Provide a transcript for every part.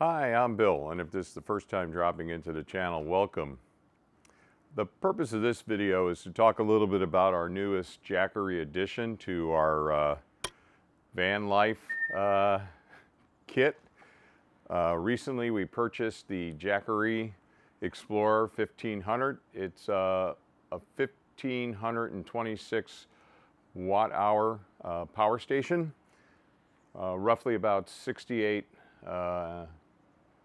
Hi, I'm Bill, and if this is the first time dropping into the channel, welcome. The purpose of this video is to talk a little bit about our newest Jackery addition to our van life kit. Recently we purchased the Jackery Explorer 1500. It's a 1526 watt-hour power station, roughly about 68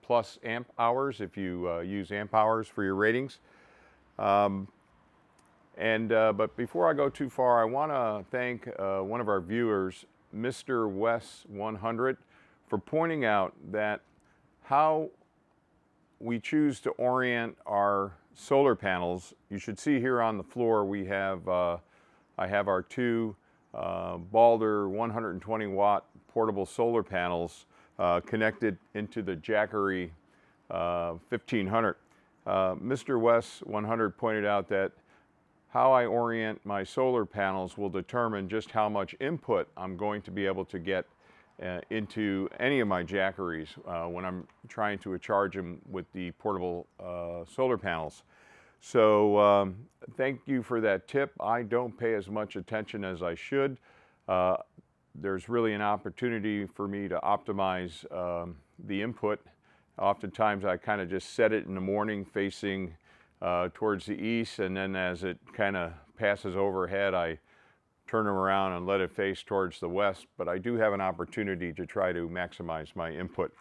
plus amp hours if you use amp hours for your ratings. But before I go too far, I want to thank one of our viewers, Mr. Wes 100, for pointing out that how we choose to orient our solar panels. You should see here on the floor we have I have our two BALDR 120 watt portable solar panels connected into the Jackery 1500. Mr. Wes 100 pointed out that how I orient my solar panels will determine just how much input I'm going to be able to get into any of my Jackeries when I'm trying to charge them with the portable solar panels. So thank you for that tip. I don't pay as much attention as I should. There's really an opportunity for me to optimize the input. Oftentimes I kind of just set it in the morning facing towards the east, and then as it kind of passes overhead I turn them around and let it face towards the west. But I do have an opportunity to try to maximize my input.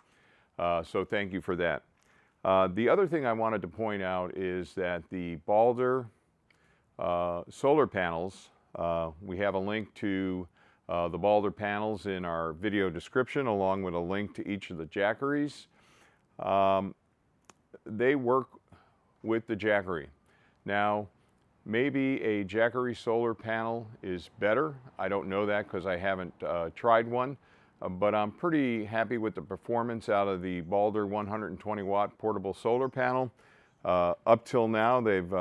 So thank you for that. The other thing I wanted to point out is that the BALDR solar panels, we have a link to the BALDR panels in our video description, along with a link to each of the Jackeries. They work with the Jackery. Now, maybe a Jackery solar panel is better. I don't know that because I haven't tried one, but I'm pretty happy with the performance out of the BALDR 120 watt portable solar panel. Up till now, they've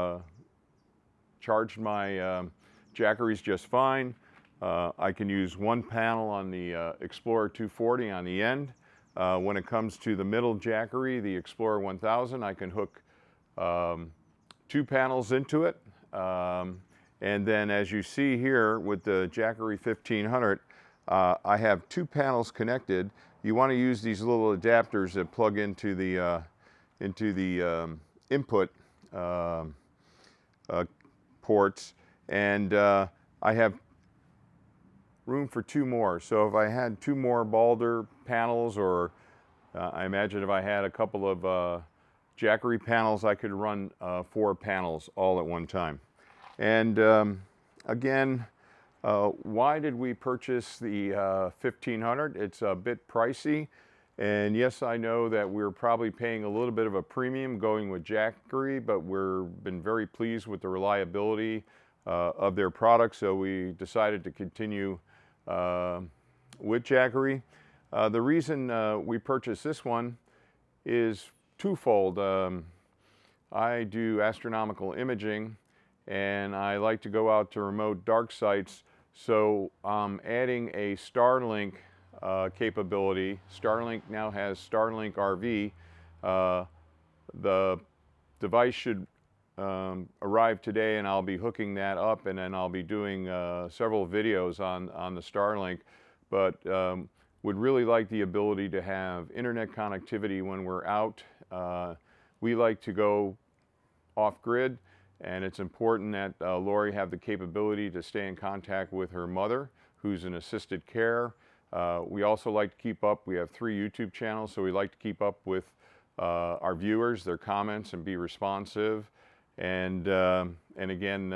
charged my Jackeries just fine. I can use one panel on the Explorer 240 on the end. When it comes to the middle Jackery, the Explorer 1000, I can hook two panels into it. And then as you see here with the Jackery 1500, I have two panels connected. You want to use these little adapters that plug into the input ports, and I have room for two more. So if I had two more BALDR panels, or I imagine if I had a couple of Jackery panels, I could run 4 panels all at one time. And again, why did we purchase the 1500? It's a bit pricey, and yes, I know that we're probably paying a little bit of a premium going with Jackery, but we've been very pleased with the reliability of their products, so we decided to continue with Jackery. The reason we purchased this one is twofold. I do astronomical imaging, and I like to go out to remote dark sites, so I'm adding a Starlink capability. Starlink now has Starlink RV. The device should arrive today, and I'll be hooking that up, and then I'll be doing several videos on the Starlink, but would really like the ability to have internet connectivity when we're out. We like to go off-grid, and it's important that Lori have the capability to stay in contact with her mother, who's in assisted care. We also like to keep up, we have 3 YouTube channels, so we like to keep up with our viewers, their comments, and be responsive. And again,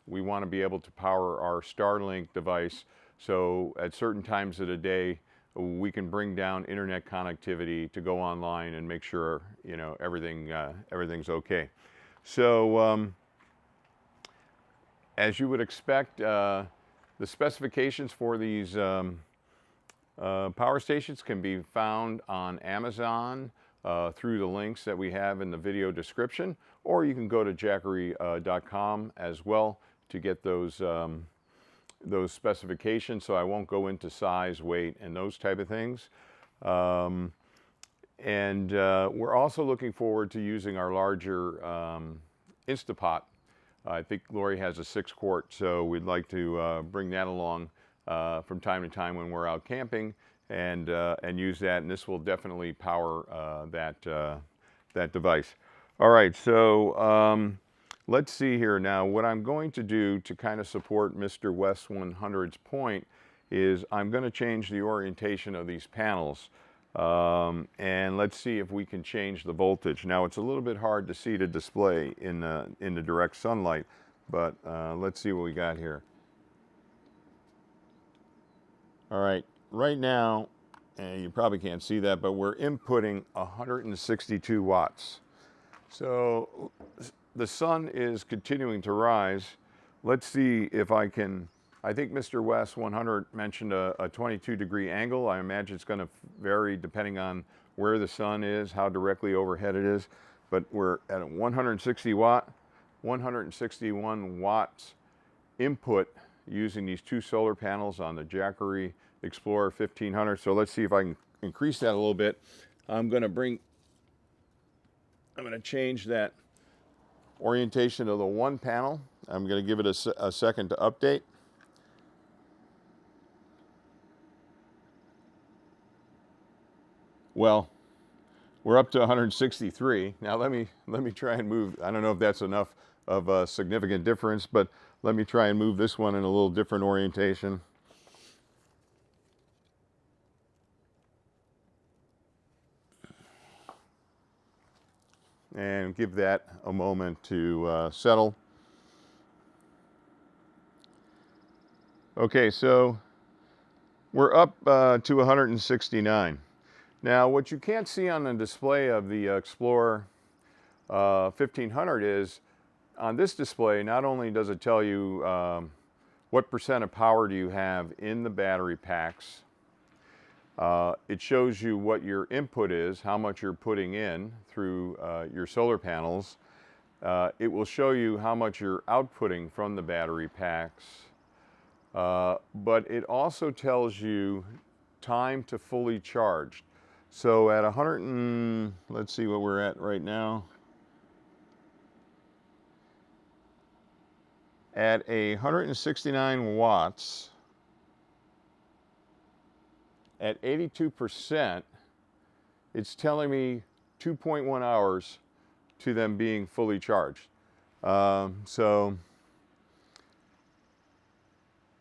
we want to be able to power our Starlink device, so at certain times of the day we can bring down internet connectivity to go online and make sure, you know, everything's okay. So as you would expect, the specifications for these power stations can be found on Amazon through the links that we have in the video description, or you can go to Jackery.com as well to get those specifications. So I won't go into size, weight, and those type of things. And we're also looking forward to using our larger Instapot. I think Lori has a 6-quart, so we'd like to bring that along from time to time when we're out camping and use that. And this will definitely power that device. All right, so let's see here now. What I'm going to do to kind of support Mr. West 100's point is I'm going to change the orientation of these panels. And let's see if we can change the voltage. Now it's a little bit hard to see the display in the direct sunlight, but let's see what we got here. All right, right now, and you probably can't see that, but we're inputting 162 watts. So the sun is continuing to rise. Let's see if I can. I think Mr. West 100 mentioned a 22-degree angle. I imagine it's going to vary depending on where the sun is, how directly overhead it is. But we're at a 161 watts input using these 2 solar panels on the Jackery Explorer 1500. So let's see if I can increase that a little bit. I'm going to change that orientation of the 1 panel. I'm going to give it a second to update. Well, we're up to 163. Now let me try and move. I don't know if that's enough of a significant difference, but let me try and move this one in a little different orientation. And give that a moment to settle. Okay, so we're up to 169. Now, what you can't see on the display of the Explorer 1500 is, on this display, not only does it tell you what percent of power do you have in the battery packs, it shows you what your input is, how much you're putting in through your solar panels. It will show you how much you're outputting from the battery packs, but it also tells you time to fully charged. So at 100 and, let's see what we're at right now. At 169 watts, at 82%, it's telling me 2.1 hours to them being fully charged. So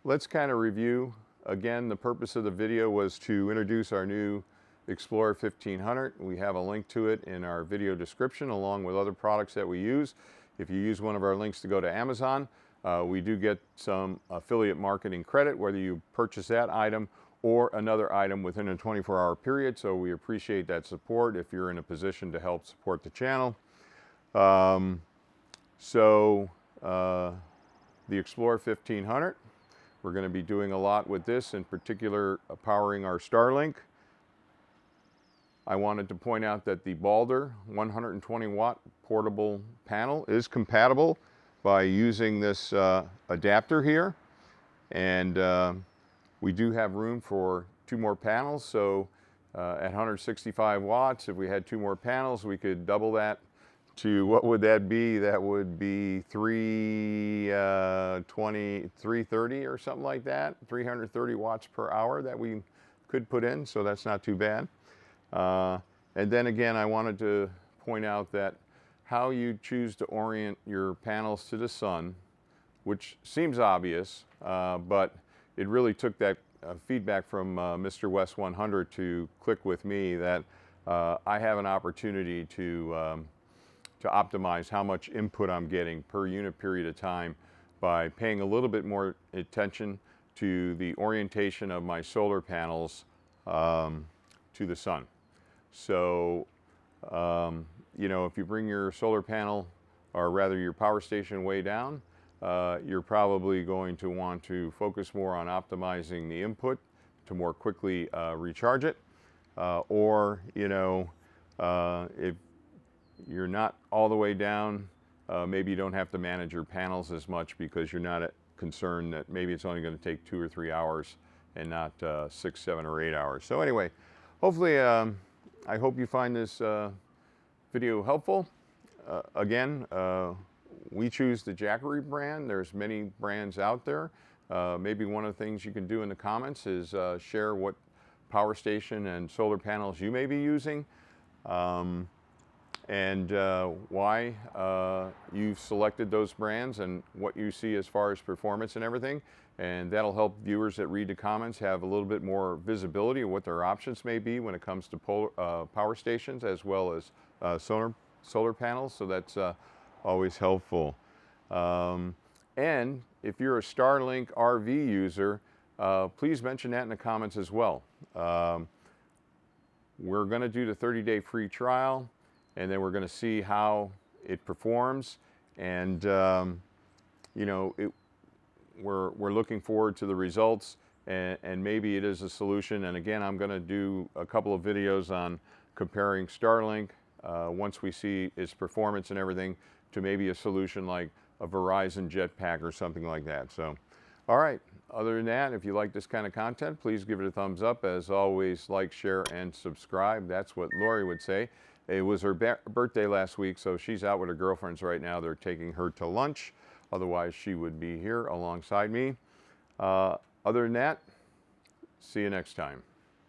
let's kind of review. Again, the purpose of the video was to introduce our new Explorer 1500. We have a link to it in our video description along with other products that we use. If you use one of our links to go to Amazon, we do get some affiliate marketing credit, whether you purchase that item or another item within a 24-hour period. So we appreciate that support if you're in a position to help support the channel. The Explorer 1500, we're going to be doing a lot with this, in particular powering our Starlink. I wanted to point out that the BALDR 120 watt portable panel is compatible by using this adapter here. And we do have room for 2 more panels. So at 165 watts, if we had 2 more panels, we could double that to, what would that be? That would be 330 or something like that, 330 watts per hour that we could put in. So that's not too bad. And then again, I wanted to point out that how you choose to orient your panels to the sun, which seems obvious, but it really took that feedback from Mr. West 100 to click with me that I have an opportunity to optimize how much input I'm getting per unit period of time by paying a little bit more attention to the orientation of my solar panels to the sun. So, you know, if you bring your solar panel, or rather your power station, way down, you're probably going to want to focus more on optimizing the input to more quickly recharge it. Or, you know, if you're not all the way down, maybe you don't have to manage your panels as much because you're not concerned that maybe it's only going to take 2 or 3 hours and not 6, 7, or 8 hours. So anyway, hopefully I hope you find this video helpful. Again, we choose the Jackery brand. There's many brands out there. Maybe one of the things you can do in the comments is share what power station and solar panels you may be using, and why you've selected those brands and what you see as far as performance and everything. And that'll help viewers that read the comments have a little bit more visibility of what their options may be when it comes to power stations as well as solar panels. So that's always helpful. And if you're a Starlink RV user, please mention that in the comments as well. We're going to do the 30-day free trial, and then we're going to see how it performs. And you know, we're looking forward to the results, and maybe it is a solution. And again, I'm going to do a couple of videos on comparing Starlink once we see its performance and everything to maybe a solution like a Verizon Jetpack or something like that. So, all right. Other than that, if you like this kind of content, please give it a thumbs up. As always, like, share, and subscribe. That's what Lori would say. It was her birthday last week, so she's out with her girlfriends right now. They're taking her to lunch. Otherwise, she would be here alongside me. Other than that, see you next time.